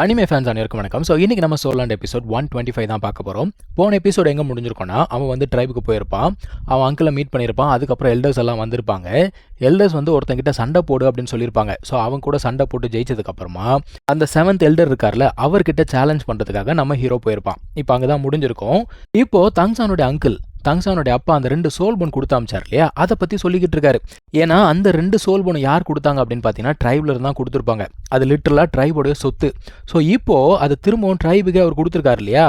Anime fans அனைவருக்கும் வணக்கம். So இன்றைக்கி நம்ம சோலாண்ட் எபிசோட் 125 தான் பார்க்க போகிறோம். போன எபிசோட் எங்கே முடிஞ்சிருக்கோன்னா, அவன் வந்து ட்ரைபுக்கு போயிருப்பான், அவன் அங்கிளை மீட் பண்ணியிருப்பான். அதுக்கப்புறம் எல்டர்ஸ் எல்லாம் வந்திருப்பாங்க. எல்டர்ஸ் வந்து ஒருத்தங்கிட்ட சண்டை போடு அப்படின்னு சொல்லியிருப்பாங்க. ஸோ அவன் கூட சண்டை போட்டு ஜெயிச்சதுக்கப்புறமா அந்த 7th எல்டர் இருக்கார்ல, அவர்கிட்ட சேலஞ்ச் பண்ணுறதுக்காக நம்ம ஹீரோ போயிருப்பான். இப்போ அங்கே தான் முடிஞ்சிருக்கோம். இப்போது தங்சானுடைய அங்கிள், தங்சானுடைய அப்பா அந்த 2 சோல் போன் கொடுத்து அமிச்சார் இல்லையா, அதை பற்றி சொல்லிக்கிட்டு இருக்காரு. ஏன்னா அந்த 2 சோல் போன் யார் கொடுத்தாங்க அப்படின்னு பார்த்தீங்கன்னா, ட்ரைபில் இருந்தால் கொடுத்துருப்பாங்க. அது லிட்டரலாக ட்ரைபோடைய சொத்து. ஸோ இப்போது அது திரும்பவும் ட்ரைபுக்கே அவர் கொடுத்துருக்காரு இல்லையா.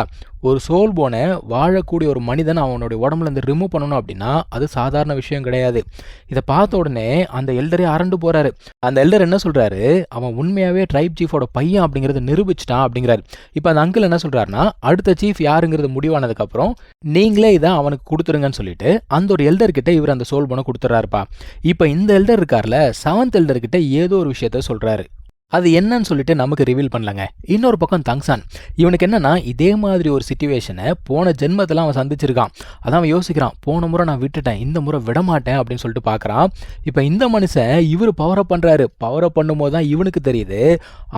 ஒரு சோல் போனை வாழக்கூடிய ஒரு மனிதன் அவனுடைய உடம்புலேருந்து ரிமூவ் பண்ணணும் அப்படின்னா அது சாதாரண விஷயம் கிடையாது. இதை பார்த்த உடனே அந்த எல்டரே அரண்டு போகிறாரு. அந்த எல்டர் என்ன சொல்கிறாரு, அவன் உண்மையாகவே ட்ரைப் சீஃபோட பையன் அப்படிங்கிறத நிரூபிச்சிட்டான் அப்படிங்கிறாரு. இப்போ அந்த அங்கிள் என்ன சொல்கிறாருன்னா, அடுத்த சீஃப் யாருங்கிறது முடிவானதுக்கப்புறம் நீங்களே இதை அவனுக்கு கொடுத்துருங்கன்னு சொல்லிட்டு அந்த ஒரு எல்டர்கிட்ட இவர் அந்த சோல் போனை கொடுத்துட்றாருப்பா. இப்போ இந்த எல்டர் இருக்கார்ல, 7th எல்டர்கிட்ட ஏதோ ஒரு விஷயத்த சொல்கிறாரு. அது என்னன்னு சொல்லிட்டு நமக்கு ரிவீல் பண்ணலங்க. இன்னொரு பக்கம் தங்சான், இவனுக்கு என்னன்னா இதே மாதிரி ஒரு சிச்சுவேஷனை போன ஜென்மத்தில் அவன் சந்திச்சிருக்கான். அதான் அவன் யோசிக்கிறான், போன முறை நான் விட்டுட்டேன், இந்த முறை விடமாட்டேன் அப்படின்னு சொல்லிட்டு பார்க்குறான். இப்போ இந்த மனுஷன் இவர் பவரப் பண்ணுறாரு. பவரப் பண்ணும்போது தான் இவனுக்கு தெரியுது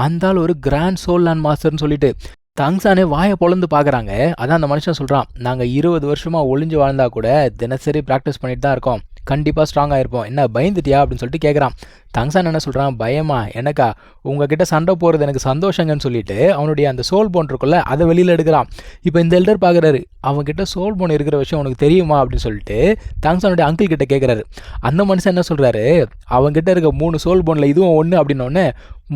அந்த ஆள் ஒரு கிராண்ட் சோல் லேண்ட் மாஸ்டர்னு சொல்லிட்டு. தங்சானே வாயை பொழந்து பார்க்குறாங்க. அதான் அந்த மனுஷன் சொல்கிறான், நாங்கள் 20 வருஷமாக ஒளிஞ்சு வாழ்ந்தா கூட தினசரி ப்ராக்டிஸ் பண்ணிட்டு தான் இருக்கோம், கண்டிப்பாக ஸ்ட்ராங்காக இருப்போம், என்ன பயந்துட்டியா அப்படின்னு சொல்லிட்டு கேட்குறான். தங்சான் என்ன சொல்கிறான், பயமா எனக்கா, உங்ககிட்ட சண்டை போகிறது எனக்கு சந்தோஷங்கன்னு சொல்லிட்டு அவனுடைய அந்த சோல் போன் இருக்குல்ல அதை வெளியில் எடுக்கிறான். இப்போ இந்த எல்டர் பார்க்குறாரு, அவங்ககிட்ட சோல் போன் இருக்கிற விஷயம் உனக்கு தெரியுமா அப்படின்னு சொல்லிட்டு தங்சானுடைய அங்கிள் கிட்ட கேட்குறாரு. அந்த மனுஷன் என்ன சொல்கிறாரு, அவங்ககிட்ட இருக்க 3 சோல் போனில் இதுவும் ஒன்று அப்படின்னோடனே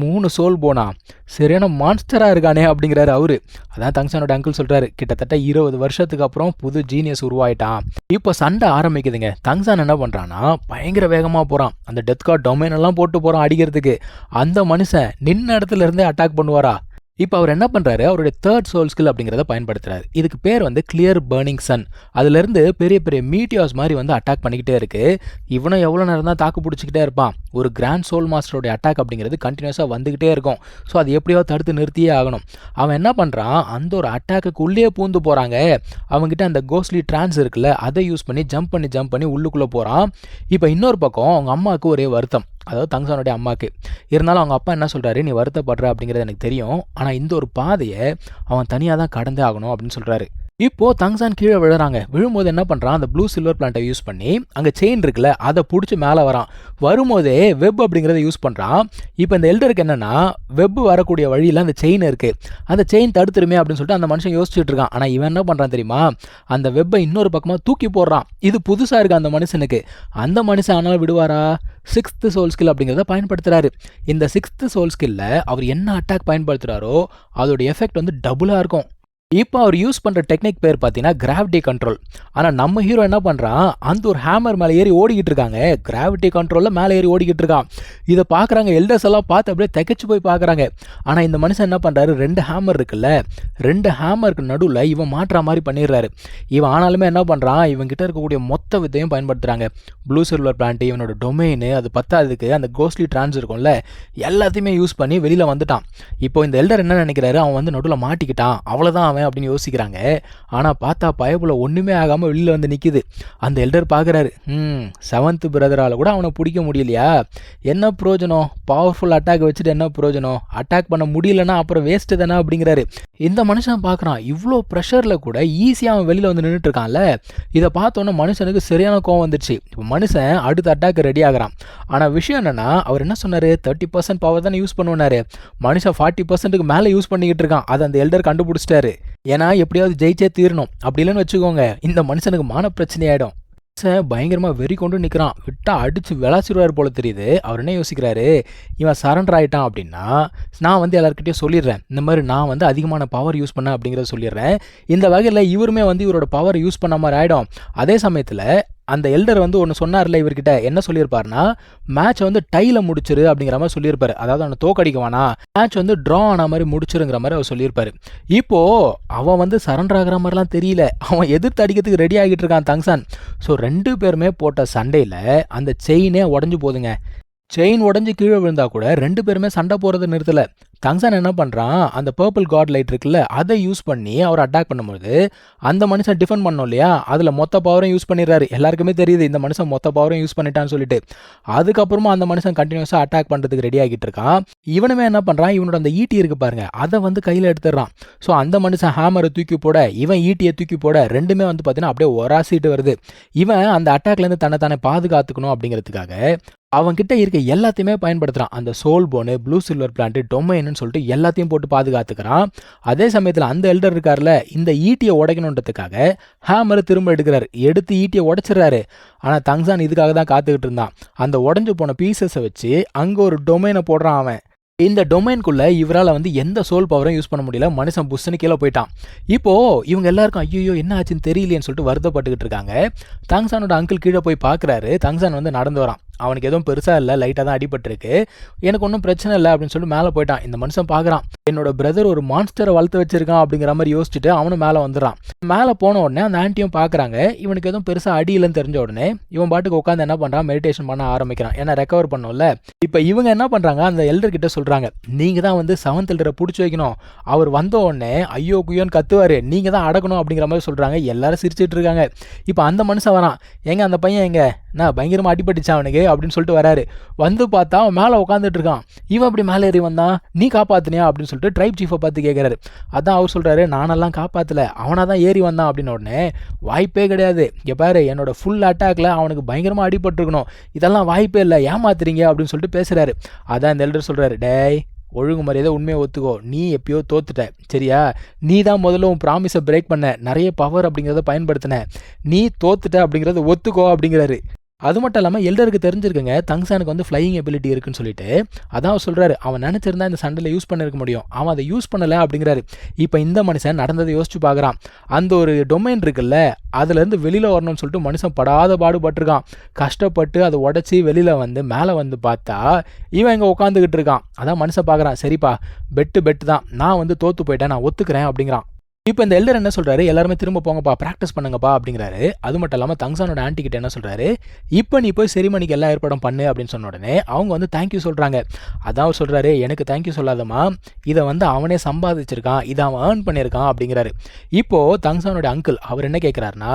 3 சோல் போனா சரியான மான்ஸ்டராக இருக்கானே அப்படிங்கிறாரு அவரு. அதான் தங்சானோட அங்கிள் சொல்கிறாரு, கிட்டத்தட்ட 20 வருஷத்துக்கு அப்புறம் புது ஜீனியஸ் உருவாயிட்டான். இப்போ சண்டை ஆரம்பிக்குதுங்க. தங்சான் என்ன பண்ணுறான்னா பயங்கர வேகமாக போகிறான். அந்த டெத் கார்ட் டொமைன் எல்லாம் போட்டு போகிறான் அடிக்கிறதுக்கு. அந்த மனுஷன் நின்ன இடத்துல இருந்தே அட்டாக் பண்ணுவாரா. இப்போ அவர் என்ன பண்ணுறாரு, அவருடைய 3rd சோல் ஸ்கில் அப்படிங்கிறத பயன்படுத்துறாரு. இதுக்கு பேர் வந்து கிளியர் பர்னிங் சன். அதுலேருந்து பெரிய பெரிய மீட்டியாஸ் மாதிரி வந்து அட்டாக் பண்ணிக்கிட்டே இருக்குது. இவனும் எவ்வளோ நேரம் தான் தாக்கு பிடிச்சிக்கிட்டே இருப்பான். ஒரு கிராண்ட் சோல் மாஸ்டருடைய அட்டாக் அப்படிங்கிறது கண்டினியூஸாக வந்துக்கிட்டே இருக்கும். ஸோ அது எப்படியாவது தடுத்து நிறுத்தியே ஆகணும். அவன் என்ன பண்ணுறான், அந்த ஒரு அட்டாக்குள்ளேயே பூந்து போகிறாங்க. அவங்ககிட்ட அந்த கோஸ்ட்லி ட்ரான்ஸ் இருக்குல்ல, அதை யூஸ் பண்ணி ஜம்ப் பண்ணி உள்ளுக்குள்ளே போகிறான். இப்போ இன்னொரு பக்கம் அவங்க அம்மாவுக்கு ஒரே வருத்தம், அதாவது தங்சானுடைய அம்மாவுக்கு. இருந்தாலும் அவங்க அப்பா என்ன சொல்கிறாரு, நீ வருத்தப்படுற அப்படிங்கிறது எனக்கு தெரியும், ஆனால் இந்த ஒரு பாதையை அவன் தனியாக தான் கடந்தே ஆகணும் அப்படின்னு சொல்கிறாரு. இப்போது தங்சான் கீழே விழுறாங்க. விழும்போது என்ன பண்ணுறான், அந்த ப்ளூ சில்வர் பிளான்ட்டை யூஸ் பண்ணி அங்கே செயின் இருக்குல்ல அதை பிடிச்சி மேலே வரான். வரும்போதே வெப் அப்படிங்கிறத யூஸ் பண்ணுறான். இப்போ இந்த எல்டருக்கு என்னென்னா, வெப் வரக்கூடிய வழியில் அந்த செயின் இருக்குது, அந்த செயின் தடுத்துருமே அப்படின்னு சொல்லிட்டு அந்த மனுஷன் யோசிச்சுட்டு இருக்கான். ஆனால் இவன் என்ன பண்ணுறான் தெரியுமா, அந்த வெப்பை இன்னொரு பக்கமாக தூக்கி போடுறான். இது புதுசாக இருக்குது அந்த மனுஷனுக்கு. அந்த மனுஷன் ஆனால் விடுவாரா, 6th சோல் ஸ்கில் அப்படிங்கிறத பயன்படுத்துகிறாரு. இந்த 6th சோல் ஸ்கில்ல அவர் என்ன அட்டாக் பயன்படுத்துகிறாரோ அதோட எஃபெக்ட் வந்து டபுளாக இருக்கும். இப்போ அவர் யூஸ் பண்ணுற டெக்னிக் பேர் பார்த்தீங்கன்னா கிராவிட்டி கண்ட்ரோல். ஆனால் நம்ம ஹீரோ என்ன பண்ணுறான், அந்த ஒரு ஹேமர் மேலே ஏறி ஓடிக்கிட்டு இருக்காங்க. கிராவிட்டி கண்ட்ரோலில் மேலே ஏறி ஓடிக்கிட்டு இருக்கான். இதை பார்க்குறாங்க எல்டர்ஸ் எல்லாம் பார்த்து அப்படியே திகைச்சு போய் பார்க்குறாங்க. ஆனால் இந்த மனுஷன் என்ன பண்ணுறாரு, 2 ஹேமர் இருக்குல்ல, 2 ஹேமருக்கு நடுவில் இவன் மாற்றுற மாதிரி பண்ணிடுறாரு. இவன் ஆனாலுமே என்ன பண்ணுறான், இவன்கிட்ட இருக்கக்கூடிய மொத்த வித்தையும் பயன்படுத்துகிறாங்க. ப்ளூ சில்வர் பிளான்ட்டு, இவனோட டொமைனு, அது பத்தாததுக்கு அந்த கோஸ்ட்லி ட்ரான்ஸ் இருக்கும்ல, எல்லாத்தையுமே யூஸ் பண்ணி வெளியில் வந்துட்டான். இப்போ இந்த எல்டர் என்ன நினைக்கிறாரு, அவன் வந்து நடுவில் மாட்டிக்கிட்டான், அவ்வளோதான் அவன் அப்படின்னு யோசிக்கிறாங்க. ஆனால் பார்த்தா பயப்புல ஒன்றுமே ஆகாமல் வெளியில் வந்து நிற்கிது. அந்த எல்டர் பார்க்குறாரு, 7th பிரதரால் கூட அவனை பிடிக்க முடியலையா, என்ன பிரயோஜனம், பவர்ஃபுல் அட்டாக் வச்சுட்டு என்ன பிரயோஜனம், அட்டாக் பண்ண முடியலன்னா அப்புறம் வேஸ்ட்டு தானே அப்படிங்கிறாரு. இந்த மனுஷன் பார்க்குறான், இவ்வளோ ப்ரெஷரில் கூட ஈஸியாக அவன் வெளியில் வந்து நின்றுட்டு இருக்கான்ல. இதை பார்த்தோன்னே மனுஷனுக்கு சரியான கோவம் வந்துடுச்சு. இப்போ மனுஷன் அடுத்த அட்டாக்கு ரெடி ஆகிறான். ஆனால் விஷயம் என்னென்னா, அவர் என்ன சொன்னார், 30% பவர் தானே யூஸ் பண்ணுவார். மனுஷன் 40%க்கு மேலே யூஸ் பண்ணிக்கிட்டு இருக்கான். அதை அந்த எல்டர் கண்டுபிடிச்சிட்டாரு. ஏன்னா எப்படியாவது ஜெயிச்சே தீரணும், அப்படி இல்லைன்னு வச்சுக்கோங்க இந்த மனுஷனுக்கு மான பிரச்சனை ஆகிடும். பயங்கரமாக வெறி கொண்டு நிற்கிறான், விட்டா அடித்து விளாச்சிடுவார் போல தெரியுது. அவர் என்ன யோசிக்கிறாரு, இவன் சரண்டர் ஆகிட்டான் அப்படின்னா நான் வந்து எல்லாருக்கிட்டையும் சொல்லிடுறேன், இந்த மாதிரி நான் வந்து அதிகமான பவர் யூஸ் பண்ணேன் அப்படிங்கிறத சொல்லிடுறேன். இந்த வகையில் இவருமே வந்து இவரோட பவர் யூஸ் பண்ண மாதிரி ஆகிடும். அதே சமயத்தில் அந்த எல்டர் வந்து ஒன்று சொன்னார்ல, இவர்கிட்ட என்ன சொல்லியிருப்பாருன்னா, மேட்ச் வந்து டையில் முடிச்சிரு அப்படிங்கிற மாதிரி சொல்லியிருப்பாரு. அதாவது அவனை தோக்கடிக்குவானா, மேட்ச் வந்து ட்ரா ஆன மாதிரி முடிச்சிருங்கிற மாதிரி அவர் சொல்லியிருப்பாரு. இப்போது அவன் வந்து சரண்டர் ஆகிற மாதிரிலாம் தெரியல, அவன் எதிர்த்து அடிக்கிறதுக்கு ரெடி ஆகிட்டு இருக்கான் தங்சான். ஸோ 2 பேருமே போட்ட சண்டையில் அந்த செயினே உடஞ்சி போதுங்க. செயின் உடஞ்சி கீழே விழுந்தா கூட 2 பேருமே சண்டை போகிறத நிறுத்தலை. தங்சான் என்ன பண்ணுறான், அந்த பர்பிள் காட் லைட் இருக்குல்ல, அதை யூஸ் பண்ணி அவர் அட்டாக் பண்ணும்போது அந்த மனுஷன் டிஃபெண்ட் பண்ணோம் இல்லையா, அதில் மொத்த பவரையும் யூஸ் பண்ணிடுறாரு. எல்லாருக்குமே தெரியுது இந்த மனுஷன் மொத்த பவரையும் யூஸ் பண்ணிட்டான்னு சொல்லிட்டு. அதுக்கப்புறமா அந்த மனுஷன் கண்டினியூஸாக அட்டாக் பண்ணுறதுக்கு ரெடி ஆகிட்டு இருக்கான். இவனுமே என்ன பண்ணுறான், இவனோட அந்த ஈட்டி இருக்கு பாருங்க, அதை வந்து கையில் எடுத்துடுறான். ஸோ அந்த மனுஷன் ஹேமரை தூக்கி போட, இவன் ஈட்டியை தூக்கி போட, ரெண்டுமே வந்து பார்த்தீங்கன்னா அப்படியே ஒராசிட்டு வருது. இவன் அந்த அட்டாக்லேருந்து தன்னை பாதுகாத்துக்கணும் அப்படிங்கிறதுக்காக அவன்கிட்ட இருக்க எல்லாத்தையுமே பயன்படுத்துகிறான். அந்த சோல் போனு, ப்ளூ சில்வர் பிளான்ட், டொமைன்னு சொல்லிட்டு எல்லாத்தையும் போட்டு பாதுகாத்துக்கிறான். அதே சமயத்தில் அந்த எல்டர் இருக்கார்ல, இந்த ஈட்டியை உடைக்கணுன்றதுக்காக ஹேமரை திரும்ப எடுக்கிறார். எடுத்து ஈட்டியை உடைச்சிடறாரு. ஆனால் தங்சான் இதுக்காக தான் காத்துக்கிட்டு இருந்தான். அந்த உடஞ்சு போன பீசஸை வச்சு அங்கே ஒரு டொமைனை போடுறான் அவன். இந்த டொமைனுக்குள்ள இவரால் வந்து எந்த சோல் பவரும் யூஸ் பண்ண முடியல. மனுஷன் புஷ்ஷுன்னு கீழே போயிட்டான். இப்போது இவங்க எல்லாருக்கும் ஐயோ என்ன ஆச்சுன்னு தெரியலையேன்னு சொல்லிட்டு வருத்தப்பட்டுக்கிட்டு இருக்காங்க. தங்சானோட அங்கிள் கீழே போய் பார்க்குறாரு. தங்சான் வந்து நடந்து வரான். அவனுக்கு எதுவும் பெருசாக இல்லை, லைட்டாக தான் அடிபட்டிருக்கு. எனக்கு ஒன்றும் பிரச்சனை இல்லை அப்படின்னு சொல்லிட்டு மேலே போயிட்டான். இந்த மனுஷன் பார்க்குறான், என்னோட பிரதர் ஒரு மான்ஸ்டரை வளர்த்து வச்சிருக்கான் அப்படிங்கிற மாதிரி யோசிச்சுட்டு அவனும் மேலே வந்துடுறான். மேலே போன உடனே அந்த ஆண்டியும் பார்க்குறாங்க. இவனுக்கு எதுவும் பெருசாக அடி இல்லைன்னு தெரிஞ்ச உடனே இவன் பாட்டுக்கு உட்காந்து என்ன பண்ணுறான், மெடிடேஷன் பண்ண ஆரம்பிக்கிறான். ஏன்னா ரெக்கவர் பண்ணும்ல. இப்போ இவங்க என்ன பண்ணுறாங்க, அந்த எல்டர் கிட்ட சொல்கிறாங்க, நீங்கள் தான் வந்து 7th எல்டரை பிடிச்சி வைக்கணும். அவர் வந்த உடனே ஐயோ குயோன்னு கத்துவார், நீங்கள் தான் அடக்கணும் அப்படிங்கிற மாதிரி சொல்கிறாங்க. எல்லாரும் சிரிச்சிட்டு இருக்காங்க. இப்போ அந்த மனுஷன் வரான். எங்க அந்த பையன் எங்க, நான் பயங்கரமாக அடிபட்டுச்சான் அவனுக்கு அப்படின்னு சொல்லிட்டு வராரு. வந்து பார்த்தா அவன் மேலே உட்காந்துட்டு இருக்கான். இவன் அப்படி மேலே ஏறி வந்தான், நீ காப்பாற்றினியா அப்படின்னு சொல்லிட்டு ட்ரைப் சீஃபை பார்த்து கேட்குறாரு. அதான் அவர் சொல்கிறாரு, நானெல்லாம் காப்பாற்றலை, அவனாக தான் ஏறி வந்தான் அப்படின்னு. உடனே வாய்ப்பே கிடையாது, இங்கே பாரு என்னோட ஃபுல் அட்டாக்ல அவனுக்கு பயங்கரமாக அடிபட்டுருக்கணும், இதெல்லாம் வாய்ப்பே இல்லை, ஏமாத்துறீங்க அப்படின்னு சொல்லிட்டு பேசுகிறாரு. அதான் இந்த எல்டர் சொல்கிறாரு, டேய் ஒழுங்கு மரியாதை உண்மையை ஒத்துக்கோ, நீ எப்பயோ தோத்துட்ட சரியா, நீ தான் முதல்ல உன் ப்ராமிஸை பிரேக் பண்ண, நிறைய பவர் அப்படிங்கிறத பயன்படுத்தின, நீ தோத்துட்ட அப்படிங்கிறத ஒத்துக்கோ அப்படிங்கிறாரு. அது மட்டும் இல்லாமல் எல்டருக்கு தெரிஞ்சிருக்குங்க தங்சானுக்கு வந்து ஃப்ளையிங் எபிலிட்டி இருக்குன்னு சொல்லிட்டு. அதான் அவர் சொல்கிறாரு, அவன் நினச்சிருந்தா இந்த சண்டையில் யூஸ் பண்ணிருக்க முடியும், அவன் அதை யூஸ் பண்ணலை அப்படிங்கிறாரு. இப்போ இந்த மனுஷன் நடந்ததை யோசிச்சு பார்க்குறான். அந்த ஒரு டொமைன் இருக்குல்ல, அதுலேருந்து வெளியில் வரணும்னு சொல்லிட்டு மனுஷன் படாத பாடுபட்டிருக்கான். கஷ்டப்பட்டு அதை உடச்சி வெளியில் வந்து மேலே வந்து பார்த்தா இவன் இங்கே உட்காந்துக்கிட்டு இருக்கான். அதான் மனுஷன் பார்க்குறான், சரிப்பா பெட்டு தான், நான் வந்து தோற்று போயிட்டேன், நான் ஒத்துக்கிறேன் அப்படிங்கிறான். இப்போ இந்த எல்டர் என்ன சொல்கிறாரு, எல்லாருமே திரும்ப போங்கப்பா, ப்ராக்டிஸ் பண்ணுங்கப்பா அப்படிங்கிறாரு. அது மட்டும் இல்லாமல் தங்சானோட ஆன்ட்டி கிட்ட என்ன சொல்கிறாரு, இப்போ நீ போய் செரிமனிக்கு எல்லா ஏற்பாடும் பண்ணு அப்படின்னு சொன்ன உடனே அவங்க வந்து தேங்க்யூ சொல்கிறாங்க. அதான் அவர் சொல்கிறாரு, எனக்கு தேங்க்யூ சொல்லாதம்மா, இதை வந்து அவனே சம்பாதிச்சிருக்கான், இதை அவன் ஏர்ன் பண்ணியிருக்கான் அப்படிங்கிறாரு. இப்போது தங்சானோட அங்கிள் அவர் என்ன கேட்குறாருன்னா,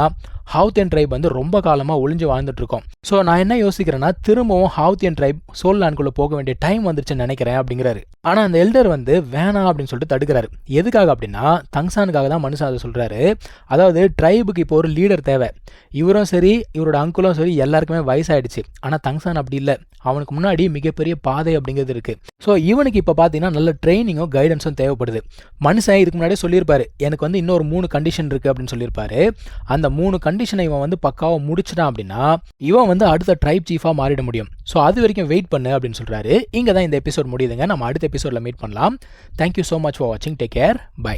ஹவுத்தியன் ட்ரைப் வந்து ரொம்ப காலமாக ஒளிஞ்சு வாழ்ந்துட்டு இருக்கோம். ஸோ நான் என்ன யோசிக்கிறேன்னா, திரும்பவும் ஹவுத்தியன் ட்ரைப் சோல் லேண்ட்குள்ளே போக வேண்டிய டைம் வந்துருச்சுன்னு நினைக்கிறேன் அப்படிங்கிறாரு. ஆனால் அந்த எல்டர் வந்து வேணாம் அப்படின்னு சொல்லிட்டு தடுக்கிறாரு. எதுக்காக அப்படின்னா, தங்சானுக்காக தான் மனுஷன் அதை சொல்கிறாரு. அதாவது ட்ரைபுக்கு இப்போ ஒரு லீடர் தேவை. இவரும் சரி இவரோட அங்குளும் சரி எல்லாருக்குமே வயசாயிடுச்சு. ஆனால் தங்சான் அப்படி இல்லை, அவனுக்கு முன்னாடி மிகப்பெரிய பாதை அப்படிங்கிறது இருக்குது. ஸோ இவனுக்கு இப்போ பார்த்தீங்கன்னா நல்ல ட்ரைனிங்கும் கைடன்ஸும் தேவைப்படுது. மனுஷன் இதுக்கு முன்னாடியே சொல்லியிருப்பாரு, எனக்கு வந்து இன்னொரு 3 கண்டிஷன் இருக்குது அப்படின்னு சொல்லியிருப்பாரு. அந்த 3 கண்டிஷனை இவன் வந்து பக்காவாக முடிச்சிட்டான் அப்படின்னா இவன் வந்து அடுத்த ட்ரைப் சீஃபாக மாறிட முடியும். ஸோ அது வரைக்கும் வெயிட் பண்ணு அப்படின்னு சொல்கிறாரு. இங்கே தான் இந்த எபிசோட் முடியுதுங்க. நம்ம அடுத்த எபிசோடில் மீட் பண்ணலாம். தேங்க்யூ ஸோ மச் ஃபார் வாட்சிங். Take care. பை.